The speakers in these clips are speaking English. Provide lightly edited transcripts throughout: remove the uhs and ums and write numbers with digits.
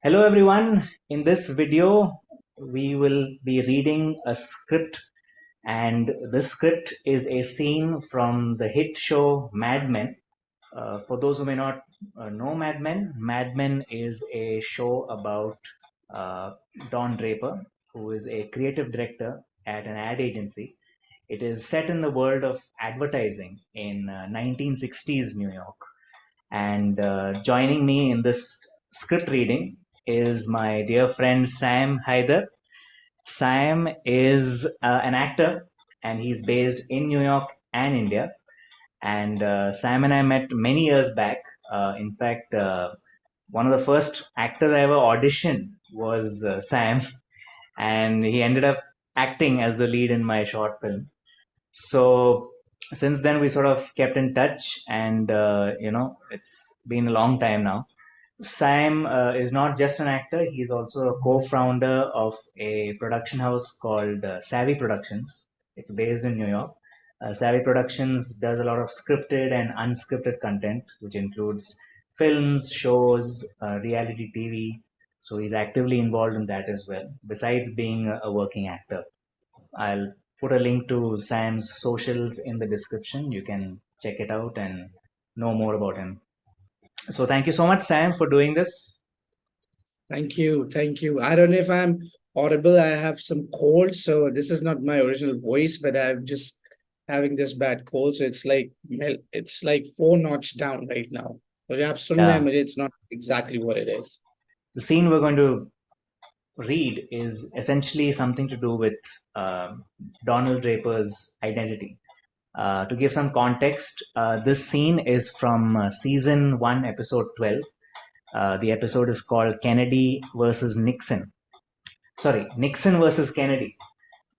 Hello everyone. In this video, we will be reading a script, and this script is a scene from the hit show Mad Men. For those who may not know Mad Men is a show about uh, Don Draper, who is a creative director at an ad agency. It is set in the world of advertising in 1960s New York. And joining me in this script reading is my dear friend Saim Hyder. Saim is an actor and he's based in New York and India. And Sam and I met many years back. In fact, one of the first actors I ever auditioned was Sam, and he ended up acting as the lead in my short film. So since then, we sort of kept in touch, and it's been a long time now. Sam is not just an actor; he's also a co-founder of a production house called Savvy Productions. It's based in New York. Savvy Productions does a lot of scripted and unscripted content, which includes films, shows, reality TV. So he's actively involved in that as well, besides being a working actor. I'll put a link to Sam's socials in the description. You can check it out and know more about him. So thank you so much, Sam, for doing this. Thank you. Thank you. I don't know if I'm audible. I have some cold, so this is not my original voice, but I'm just having this bad cold. So it's like 4 notch down right now. So आप सुन रहे हैं Yeah. मुझे, it's not exactly what it is. The scene we're going to read is essentially something to do with Donald Draper's identity. To give some context, this scene is from season 1, episode 12. The episode is called Kennedy versus Nixon. Sorry, Nixon versus Kennedy.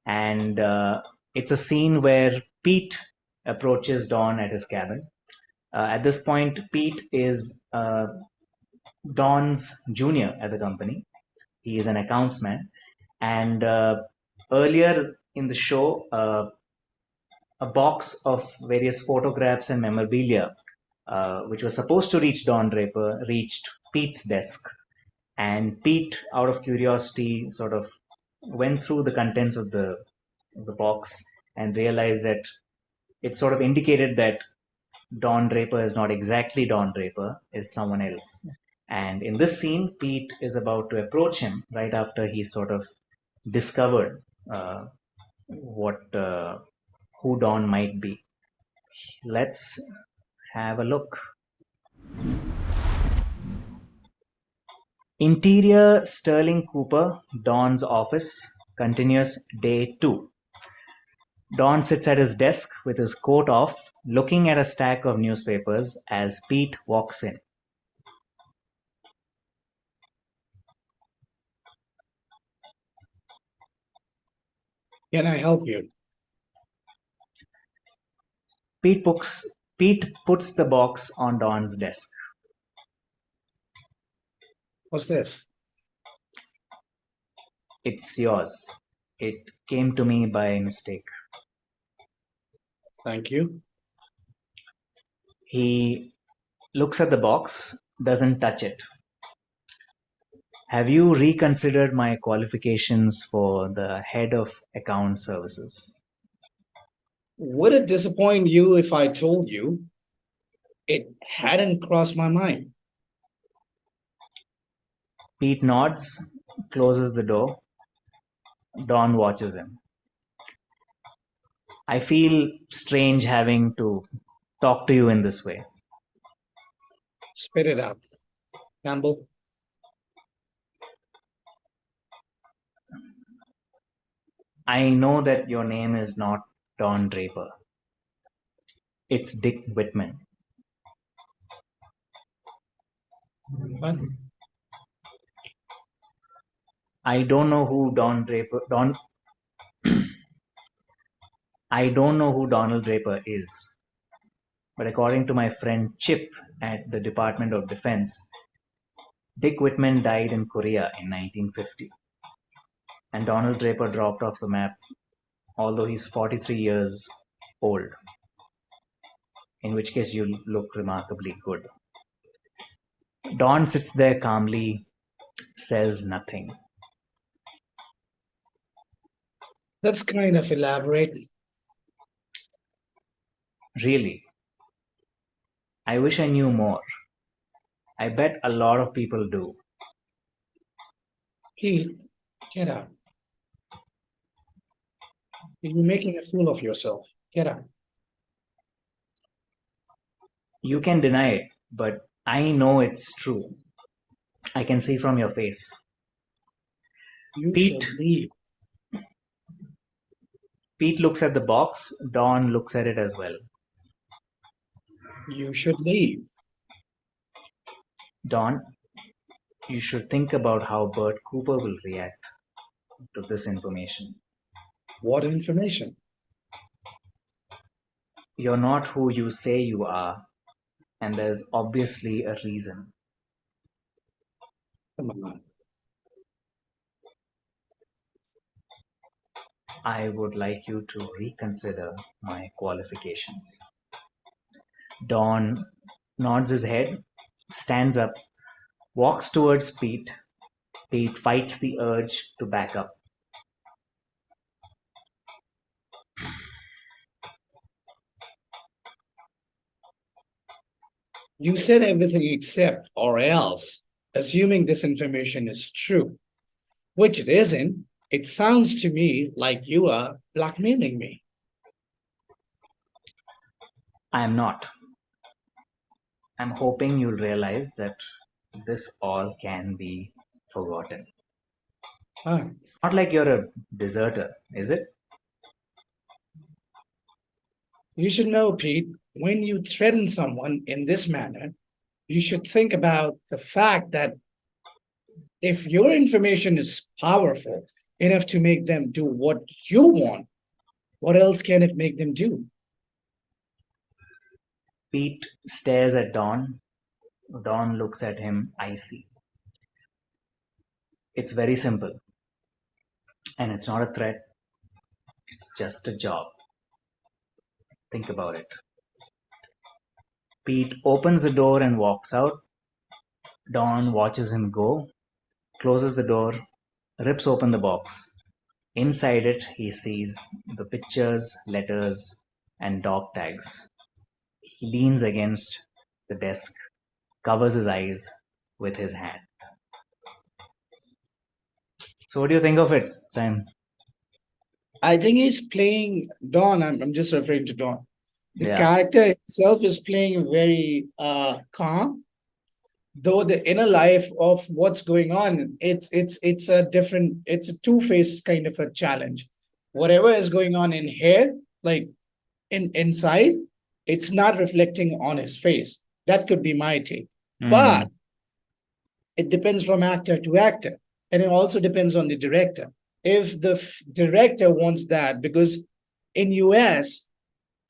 And it's a scene where Pete approaches Don at his cabin. At this point, Pete is Don's junior at the company. He is an accounts man. And earlier in the show, a box of various photographs and memorabilia, which was supposed to reach Don Draper, reached Pete's desk. And Pete, out of curiosity, sort of went through the contents of the box and realized that it sort of indicated that Don Draper is not exactly Don Draper, is someone else. And in this scene, Pete is about to approach him right after he sort of discovered who Don might be. Let's have a look. Interior Sterling Cooper, Don's office, continuous day 2. Don sits at his desk with his coat off, looking at a stack of newspapers as Pete walks in. Can I help you? Pete puts the box on Don's desk. What's this? It's yours. It came to me by mistake. Thank you. He looks at the box, doesn't touch it. Have you reconsidered my qualifications for the head of account services? Would it disappoint you if I told you it hadn't crossed my mind? Pete nods, closes the door. Don watches him. I feel strange having to talk to you in this way. Spit it out. Campbell. I know that your name is not Don Draper. It's Dick Whitman. What? I don't know who I don't know who Donald Draper is. But according to my friend Chip at the Department of Defense, Dick Whitman died in Korea in 1950. And Donald Draper dropped off the map, although he's 43 years old. In which case you look remarkably good. Don sits there calmly, says nothing. That's kind of elaborate. Really, I wish I knew more. I bet a lot of people do. Pete, get out. You're making a fool of yourself. Get out. You can deny it, but I know it's true. I can see from your face. You Pete shall leave. Pete looks at the box. Dawn looks at it as well. You should leave. Dawn, you should think about how Bert Cooper will react to this information. What information? You're not who you say you are, and there's obviously a reason. Come on. I would like you to reconsider my qualifications. Dawn nods his head, stands up, walks towards Pete. Pete fights the urge to back up. You said everything except or else, assuming this information is true, which it isn't. It sounds to me like you are blackmailing me. I am not. I'm hoping you'll realize that this all can be forgotten. Ah, Not like you're a deserter, is it? you should know, Pete, when you threaten someone in this manner, you should think about the fact that if your information is powerful enough to make them do what you want, what else can it make them do? Pete stares at Dawn. Dawn looks at him icy. It's very simple. And it's not a threat, it's just a job. Think about it. Pete opens the door and walks out. Dawn watches him go, closes the door, rips open the box. Inside it, he sees the pictures, letters, and dog tags. He leans against the desk, covers his eyes with his hand. So, what do you think of it, Sam? I think he's playing Don. I'm just referring to Don. The Yeah, character itself is playing very calm, though the inner life of what's going on, it's a different, it's a two-faced kind of a challenge. Whatever is going on in here, like inside, it's not reflecting on his face. That could be my take. mm-hmm. But it depends from actor to actor. And it also depends on the director. If the director wants that, because in US,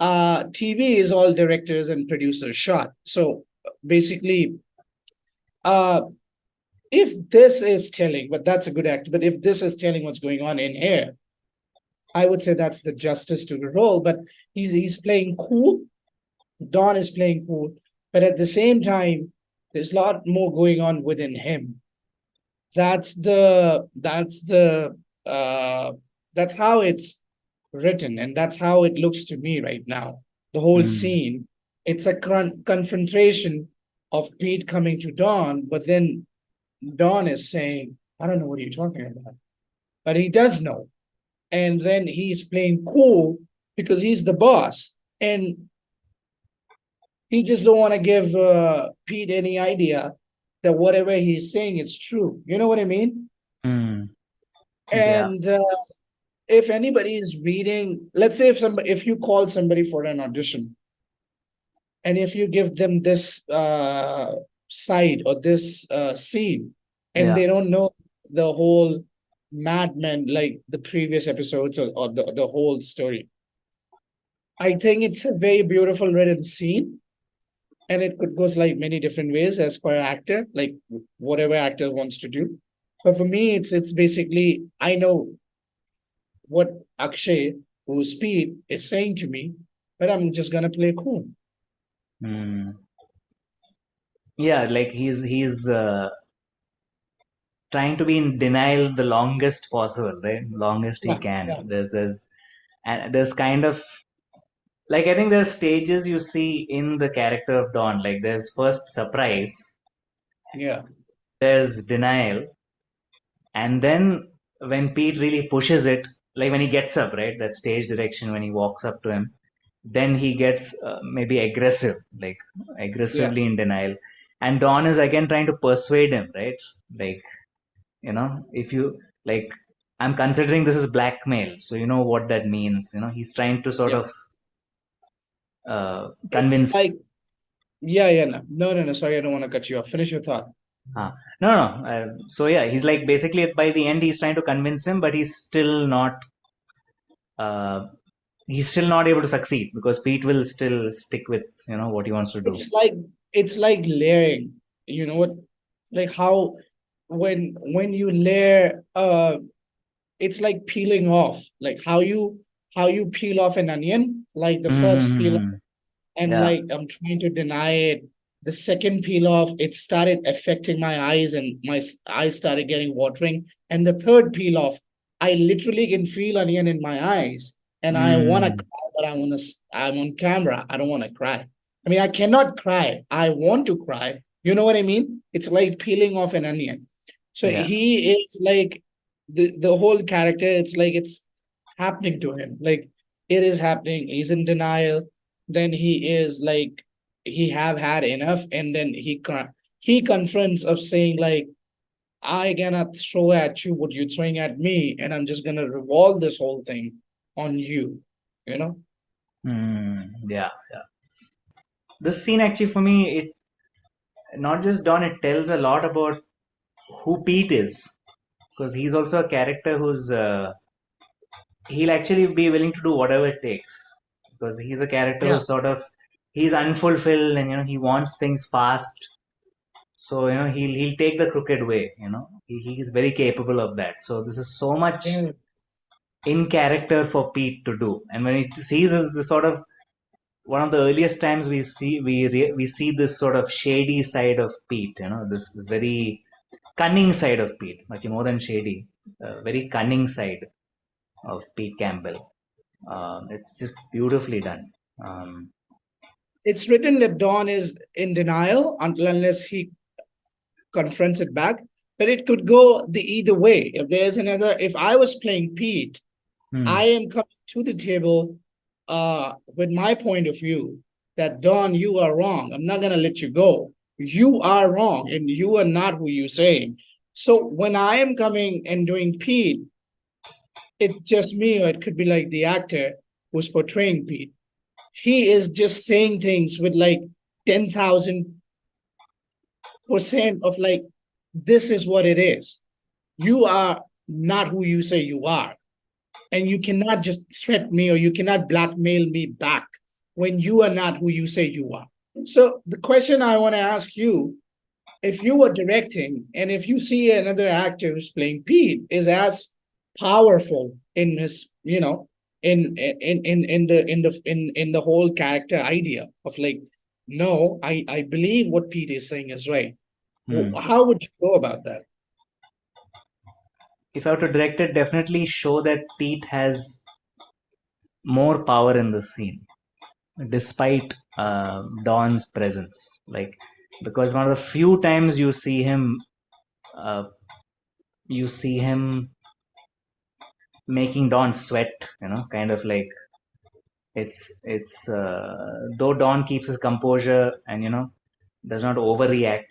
TV is all directors and producers shot. So basically, uh, if this is telling, but that's a good actor, but if this is telling what's going on in here, I would say that's the justice to the role. But he's playing cool. Don is playing cool, but at the same time, there's a lot more going on within him. That's the that's how it's written, and that's how it looks to me right now. The whole Mm. scene, it's a confrontation of Pete coming to Don, but then Don is saying, "I don't know what you're talking about," but he does know, and then he's playing cool because he's the boss, and he just don't want to give Pete any idea that whatever he's saying is true. You know what I mean? Mm. Yeah, And if anybody is reading, let's say if you call somebody for an audition, and if you give them this side or this scene, and yeah. they don't know the whole Mad Men, like the previous episodes or the whole story, I think it's a very beautiful written scene, and it could goes like many different ways as per actor, like whatever actor wants to do. But for me, it's basically I know what Akshay, who's Speed, is saying to me, but I'm just gonna play cool. Mm. Yeah, like he's trying to be in denial the longest possible, right? Longest he Yeah, can. yeah, There's kind of like, I think there's stages you see in the character of Don. Like there's first surprise, yeah, there's denial, and then when Pete really pushes it, like when he gets up, right? That stage direction when he walks up to him, then he gets maybe aggressive, like yeah. aggressively in denial. And Don is again trying to persuade him, right? Like, if you like, I'm considering this is blackmail, so you know what that means. He's trying to sort Yeah. of It's convince. like, yeah, yeah, no, no, no, no. Sorry, I don't want to cut you off. Finish your thought. No, no. So yeah, he's like basically by the end he's trying to convince him, but uh, he's still not able to succeed because Pete will still stick with what he wants to do. It's like it's like layering. You know what? Like how when you layer it's like peeling off. Like how you peel off an onion, like the first peel, Mm-hmm. and Yeah. like I'm trying to deny it. The second peel off, it started affecting my eyes, and eyes started getting watering. And the third peel off, I literally can feel onion in my eyes, and I want to Mm. cry, but I'm on camera. I don't want to cry. I mean, I cannot cry. I want to cry. You know what I mean? It's like peeling off an onion. So Yeah. he is like the whole character. It's like it's happening to him. Like it is happening. He's in denial. Then he is like he have had enough, and then he confronts of saying like I cannot throw at you what you're throwing at me, and I'm just gonna revolve this whole thing on you. You know? Yeah. Yeah. This scene actually for me, it not just Don, it tells a lot about who Pete is, because he's also a character who's he'll actually be willing to do whatever it takes, because he's a character Yeah. who's sort of he's unfulfilled, and he wants things fast. So he'll take the crooked way. He is very capable of that. So this is so much Yeah. in character for Pete to do. And when he sees the sort of one of the earliest times we see this sort of shady side of Pete. This very cunning side of Pete, much more than shady, very cunning side of Pete Campbell. It's just beautifully done. Um, It's written that Don is in denial until unless he confronts it back. But it could go the either way. If I was playing Pete, I hmm, am coming to the table with my point of view that Don, you are wrong. I'm not gonna let you go. You are wrong, and you are not who you're saying. So when I am coming and doing Pete, it's just me, or it could be like the actor who's portraying Pete. He is just saying things with like 10,000% of like, this is what it is. You are not who you say you are. And you cannot just threat me or you cannot blackmail me back when you are not who you say you are. So the question I want to ask you, if you were directing and if you see another actor who's playing Pete is as powerful in his, in the whole character idea of like, no, I believe what Pete is saying is right. hmm. How would you go about that? If I were to direct it, definitely show that Pete has more power in the scene, despite Don's presence. Like, because one of the few times uh, you see him making Don sweat. Kind of like it's though Don keeps his composure and does not overreact.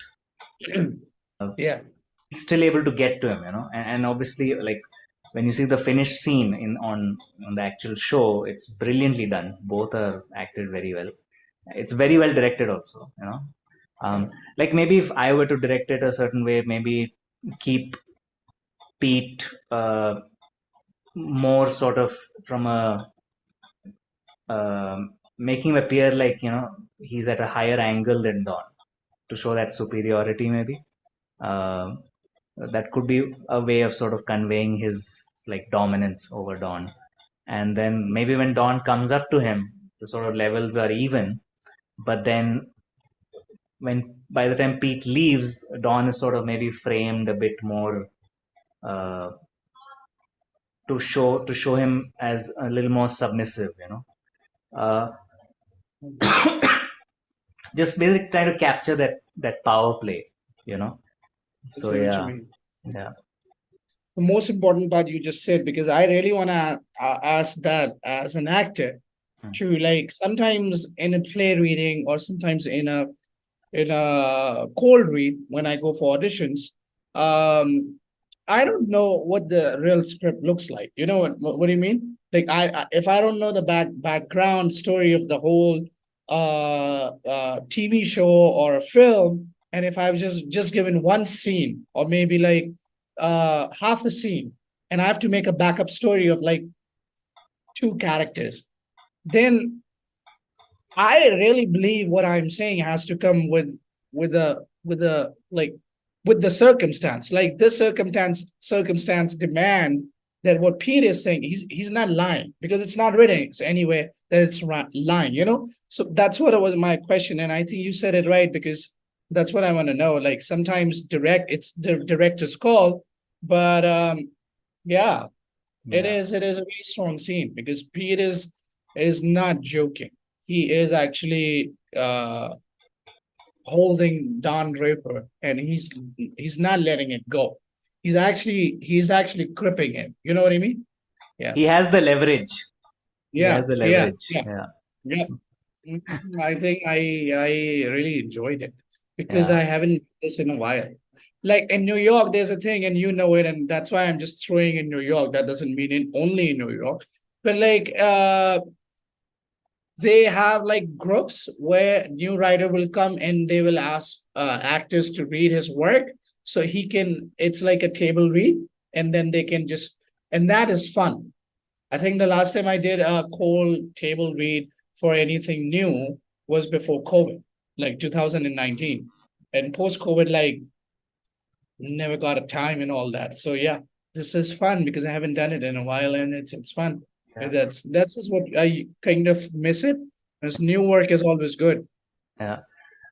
Yeah. He's still able to get to him. And obviously, like when you see the finished scene on the actual show, it's brilliantly done. Both are acted very well. It's very well directed also. Yeah. Like maybe if I were to direct it a certain way, maybe keep Pete more sort of from a making him appear like he's at a higher angle than Don to show that superiority maybe. Uh, that could be a way of sort of conveying his like dominance over Don. And then maybe when Don comes up to him, the sort of levels are even, but then when by the time Pete leaves, Don is sort of maybe framed a bit more uh, to show him as a little more submissive, uh, just basically trying to capture that power play, you know. I So see what you yeah, mean. yeah, The most important part you just said, because I really want to ask that as an actor mm, to, like, sometimes in a play reading or sometimes in a cold read when I go for auditions. I don't know what the real script looks like. You know what do you mean? Like, if I don't know the background story of the whole TV show or a film, and if I've just given one scene or maybe like half a scene, and I have to make a backup story of like two characters, then I really believe what I'm saying has to come with a like with the circumstance. Like this circumstance demand that what Pete is saying, he's not lying because it's not written it's anywhere that it's lying, you know? So that's what it was my question. And I think you said it right because that's what I want to know. Like sometimes it's the director's call, but yeah, yeah. it is a very strong scene because Pete is not joking. He is actually holding Don Draper and he's not letting it go. He's actually gripping him. You know what I mean? Yeah. He has the leverage. He has Yeah. the Yeah. leverage. Yeah. Yeah, Yeah. I think I really enjoyed it because yeah, I haven't done this in a while. Like in New York, there's a thing, and you know it, and that's why I'm just throwing in New York. That doesn't mean in only in New York, but like they have like groups where new writer will come and they will ask actors to read his work so he can. It's like a table read, and then they can just and that is fun. I think the last time I did a cold table read for anything new was before COVID, like 2019. And post COVID, like never got a time and all that. So yeah, this is fun because I haven't done it in a while and it's fun. yeah, And that's just what I kind of miss it. Because new work is always good. yeah.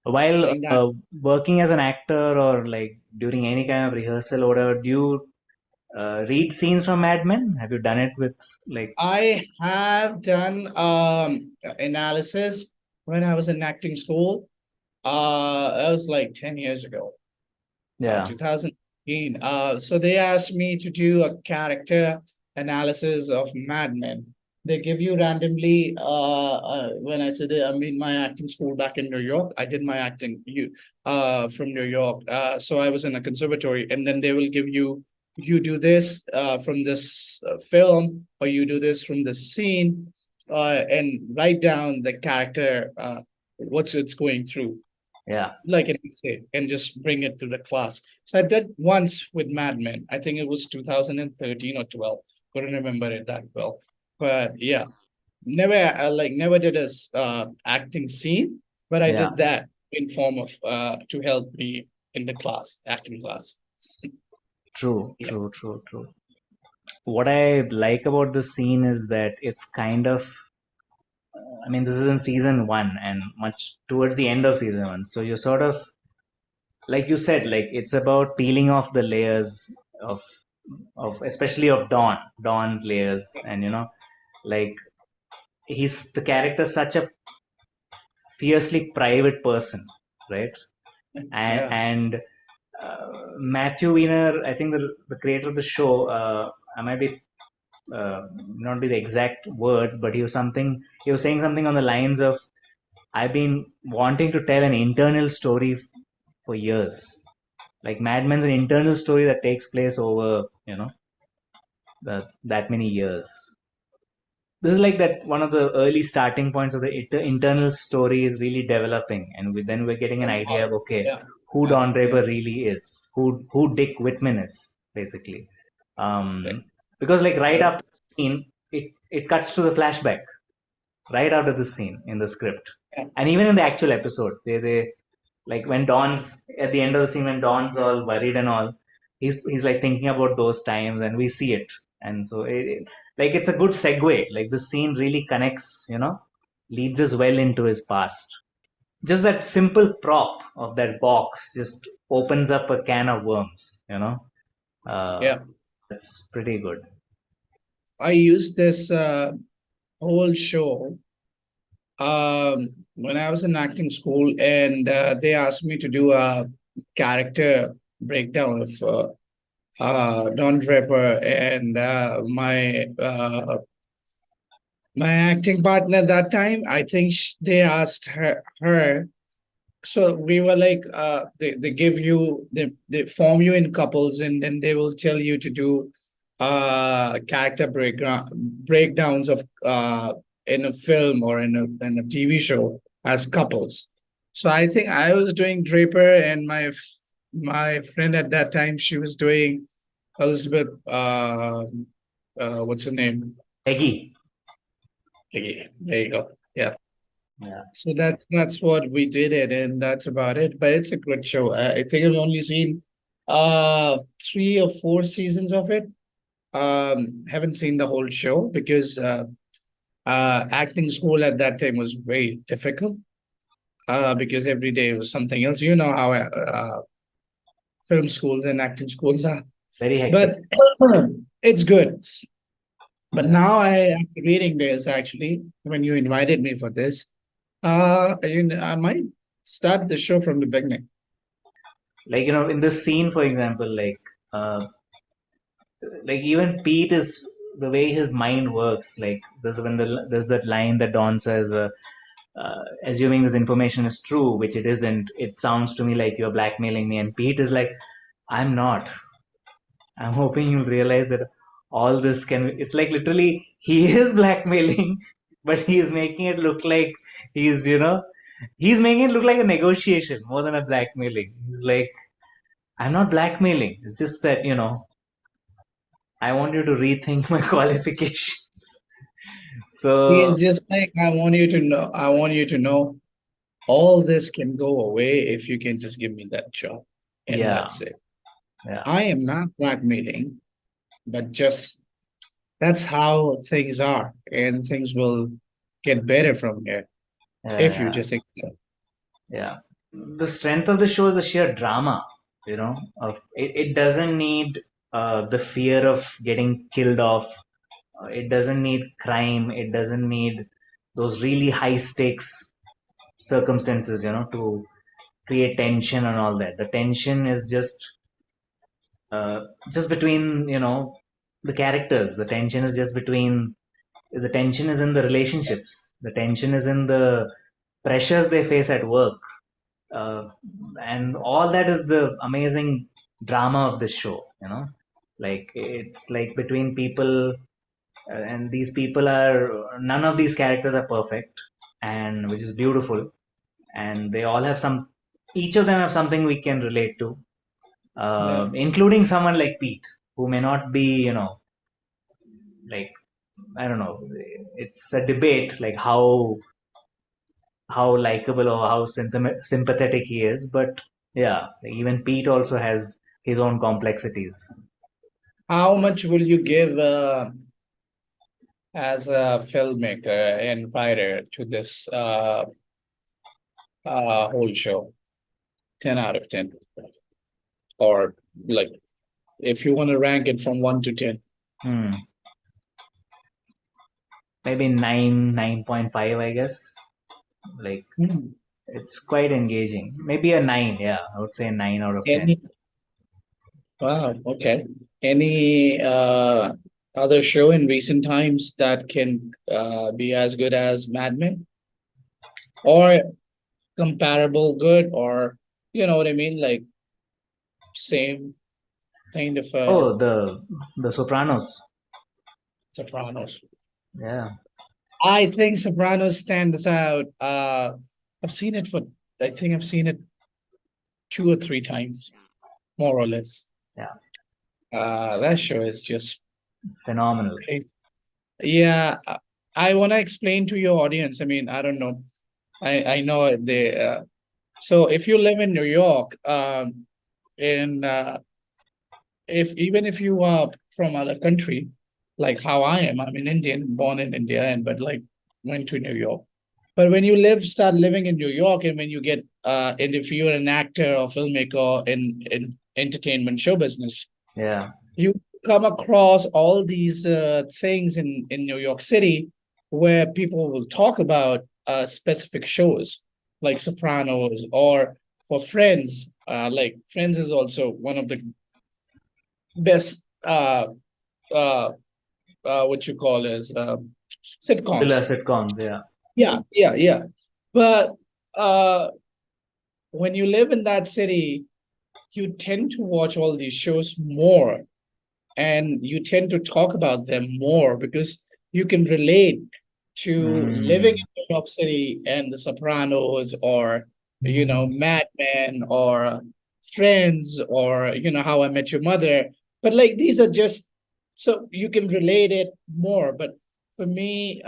So While in that working as an actor or like during any kind of rehearsal or whatever, do you read scenes from Mad Men? Have you done it with like? I have done analysis when I was in acting school. That was like 10 years ago. Yeah, 2018. So they asked me to do a character analysis of Mad Men. They give you randomly. When I said I'm in my acting school back in New York, I did my acting from New York. So I was in a conservatory, and then they will give you you do this from this film, or you do this from this scene, and write down the character what's it's going through yeah, like an essay and just bring it to the class. So I did once with Mad Men. I think it was 2013 or 12. Couldn't remember it that well. But yeah, never did a acting scene, but I yeah. did that in form of to help me in the class, acting class. True, Yeah. true, true, true. What I like about this scene is that it's kind of, I mean, this is in season one and much towards the end of season one. So you're sort of, like you said, like it's about peeling off the layers of, of especially of Don's layers. And, like he's the character such a fiercely private person, right? And, Yeah. and Matthew Weiner, I think the creator of the show, I might be not be the exact words, but he was saying something on the lines of, I've been wanting to tell an internal story for years. Like Mad Men's an internal story that takes place over, that many years. This is like that one of the early starting points of the internal story really developing, and then we're getting an idea of, okay, Yeah. who Yeah. Don Yeah. Draper really is, who Dick Whitman is, basically. Right. Because like right Right. after the scene, it cuts to the flashback right after the scene in the script, Yeah. and even in the actual episode, they like when Don's at the end of the scene when Don's all worried and all, he's like thinking about those times, and we see it, and so like it's a good segue. Like the scene really connects, leads us well into his past. just that simple prop of that box just opens up a can of worms, Yeah. that's pretty good. I used this whole show when I was in acting school, and they asked me to do a character breakdown of Don Draper, and my acting partner at that time. I think they asked her. So we were like, they give you, they form you in couples, and then they will tell you to do character breakdowns of in a film or in a TV show as couples. So I think I was doing Draper, and my friend at that time, she was doing Elizabeth. What's her name? Eggy. Okay, there you go. Yeah. Yeah. So that's what we did it, and that's about it. But it's a good show. I think I've only seen uh 3 or 4 seasons of it. Haven't seen the whole show because acting school at that time was very difficult. Because every day was something else. You know how film schools and acting schools are. Very hectic. But it's good. But Yeah. now after reading this, actually, when you invited me for this, I might start the show from the beginning. Like, in this scene, for example, like even Pete is the way his mind works. Like there's that line that Don says, assuming this information is true, which it isn't, it sounds to me like you're blackmailing me. And Pete is like, I'm not. I'm hoping you'll realize that all this it's like literally he is blackmailing, but he's making it look like he's, he's making it look like a negotiation more than a blackmailing. He's like, I'm not blackmailing. It's just that, I want you to rethink my qualifications. He So, is just like, I want you to know all this can go away if you can just give me that job. And yeah, that's it. yeah, I am not blackmailing, but just that's how things are. And things will get better from here if you yeah, just accept. yeah. The strength of the show is the sheer drama, of it doesn't need the fear of getting killed off. It doesn't need crime. It doesn't need those really high stakes circumstances, to create tension and all that. The tension is uh, just between, the characters. The tension is just between, the tension is in the relationships. The tension is in the pressures they face at work. Uh, and all that is the amazing drama of this show, like it's like between people, and these people are, none of these characters are perfect, and which is beautiful, and they all have each of them have something we can relate to, Yeah. including someone like Pete, who may not be, like, I don't know, it's a debate like how likable or how sympathetic he is, but yeah, like even Pete also has his own complexities. How much will you give as a filmmaker and writer to this whole show? 10 out of 10. Or like if you want to rank it from 1 to 10. Hmm. Maybe 9.5, I guess. Like Hmm. it's quite engaging. Maybe a 9, yeah. I would say a 9 out of 10. Any wow, okay. Any other show in recent times that can be as good as Mad Men or comparable good, or you know what I mean, like same kind of Oh, the Sopranos. Sopranos. Yeah. I think Sopranos stands out. I've seen it for I think I've seen it 2 or 3 times, more or less. Yeah. That show is just Phenomenal. crazy. Yeah, I want to explain to your audience. I mean, I don't know. I know they. So if you live in New York, and if even if you are from other country, like how I am, I'm an Indian, born in India, and but like went to New York. But when you start living in New York, and when you get, and if you're an actor or filmmaker in entertainment show business, Yeah. you come across all these things in New York City where people will talk about specific shows like Sopranos, or for Friends. Like Friends is also one of the best uh, what you call as Popular sitcoms. sitcoms. Yeah. Yeah, yeah, yeah. But uh, when you live in that city, you tend to watch all these shows more, and you tend to talk about them more because you can relate to living Mm. in New York City and The Sopranos, or Mad Men, or Friends, or How I Met Your Mother. But like these are just so you can relate it more. But for me,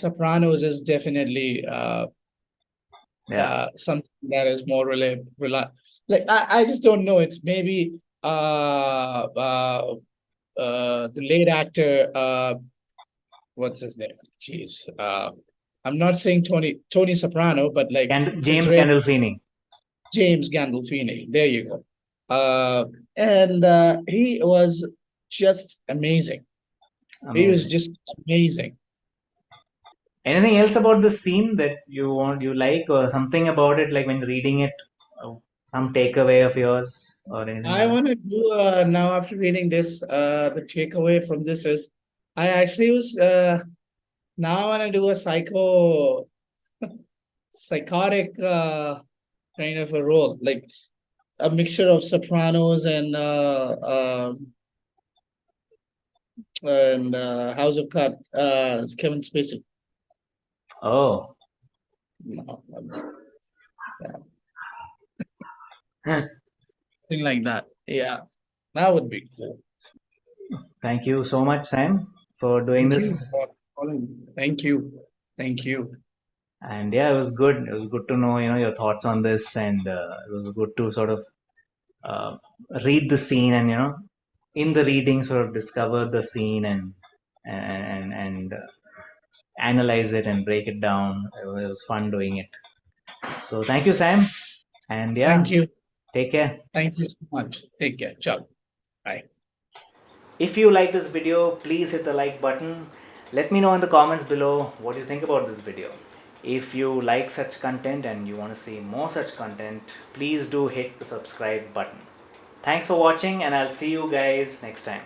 Sopranos is definitely Yeah. something that is more like I just don't know. It's maybe the late actor, what's his name? Jeez. I'm not saying Tony Soprano, but like his James real Gandolfini. James Gandolfini. There you go. And he was just amazing. He was Amazing. just amazing. Anything else about the scene that you like, or something about it, like when reading it, uh, some takeaway of yours or anything I like that? want to do now, after reading this, the takeaway from this is I actually was now I want to do a psychotic kind of a role, like a mixture of Sopranos and House of Cards. Kevin Spacey. Oh. No, yeah, thing like that. Yeah, that would be cool. Thank you so much, Sam, for doing Thank you this. for calling. Thank you. Thank you. And yeah, it was good. It was good to know, your thoughts on this, and it was good to sort of uh, read the scene, and in the reading, sort of discover the scene, and analyze it and break it down. It was fun doing it. So thank you, Sam, and Thank yeah, you. take care. Thank you so much. Take care. Ciao. Bye. If you like this video, please hit the like button. Let me know in the comments below what you think about this video. If you like such content and you want to see more such content, please do hit the subscribe button. Thanks for watching, and I'll see you guys next time.